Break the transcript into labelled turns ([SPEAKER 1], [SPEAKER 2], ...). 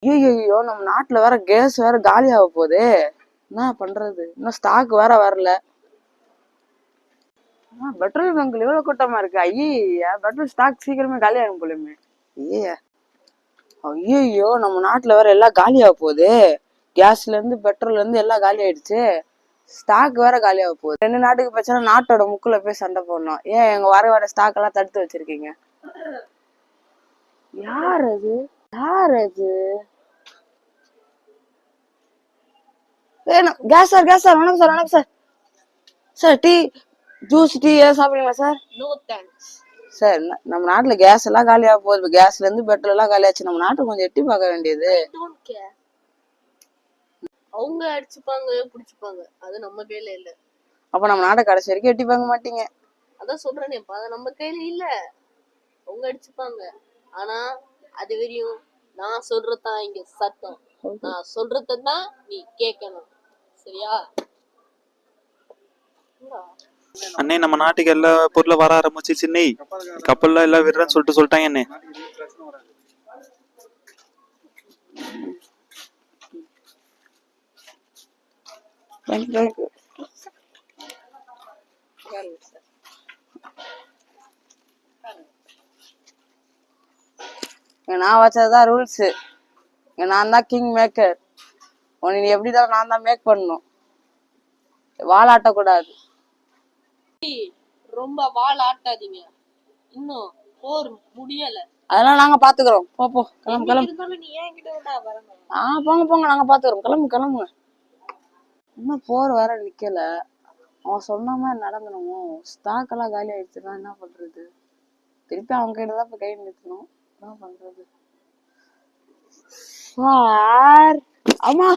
[SPEAKER 1] ஐயோ நம்ம நாட்டுல வேற கேஸ் வேற காலி ஆக போகுது. என்ன பண்றது? இன்னும் ஸ்டாக் வேற வரல. பெட்ரோல் பங்க்ல எவ்வளவு கூட்டமா இருக்கு. ஐயா பெட்ரோல் ஸ்டாக் சீக்கிரமே காலி ஆகும் போலுமே. ஐயா ஐயோ நம்ம நாட்டுல வேற எல்லாம் காலி ஆக போகுது. கேஸ்ல இருந்து பெட்ரோல்ல இருந்து எல்லாம் காலி ஆயிடுச்சு. ஸ்டாக் வேற காலி ஆக போகுது. 2 நாட்டுக்கு பிரச்சனை, நாட்டோட முக்குல போய் சண்டை போடணும். ஏன் எங்க வர ஸ்டாக் எல்லாம் தடுத்து வச்சிருக்கீங்க? யார் அது? யார் அது? கேஸ் சார், கேஸ் சார், வணக்கம் சார், வணக்கம் sir. Sir tea, juice, tea ஏதாவது சாப்பிடுங்களா சார்?
[SPEAKER 2] No thanks
[SPEAKER 1] sir. நம்ம நாட்டுல கேஸ் எல்லாம் காலியா போகுது. கேஸ்ல இருந்து பெட்ரோல் எல்லாம் காலியாச்சு. நம்ம நாட்டை கொஞ்சம் எட்டி பார்க்க வேண்டியது.
[SPEAKER 2] அவங்க அடிச்சுப்பாங்க புடிச்சுப்பாங்க, அது நம்ம கையில இல்ல.
[SPEAKER 1] அப்ப நம்ம நாட்டை கடைசி வரைக்கும் எட்டி பார்க்க மாட்டீங்க.
[SPEAKER 2] அதான் சொல்றேனே, அது நம்ம கையில இல்ல. அவங்க அடிச்சுப்பாங்க. ஆனா அது வரையும் நான் சொல்றதான் இங்க சட்டம். நான் சொல்றதான் நீ கேட்கணும், சரியா?
[SPEAKER 3] அண்ணே நம்ம நாட்டுக்கு எல்லா பொருளும் வர ஆரம்பிச்சிச்சு. நெய் கப்பல்லாம் எல்லாம் விடுறேன்னு சொல்லிட்டாங்க அண்ணே.
[SPEAKER 1] நான் வச்சதுதான் ரூல்ஸ். நான் தான் கிங் மேக்கர். உன்னை நீ எப்படிதான் நான் தான் மேக் பண்ணணும். வாலாட்டக்கூடாது.
[SPEAKER 2] ரொம்ப வால் ஆட்டாதீங்க, இன்னும் போர் முடியல.
[SPEAKER 1] அதெல்லாம் நாங்க பாத்துக்கிறோம். போ கிளம்பு கிளம்பு.
[SPEAKER 2] நீ ஏன் கிட்ட வரணும்?
[SPEAKER 1] போங்க போங்க, நாங்க பாத்துக்கிறோம். கிளம்பு கிளம்புங்க. இன்னும் போர் வேற நிக்கல. அவன் சொன்ன மாதிரி நடந்தணுமோ? ஸ்டாக் எல்லாம் காலி ஆயிடுச்சுன்னா என்ன பண்றது? திருப்பி அவங்க கிட்டதான் இப்ப கை நிறுத்தணும். என்ன பண்றது? சார், அம்மா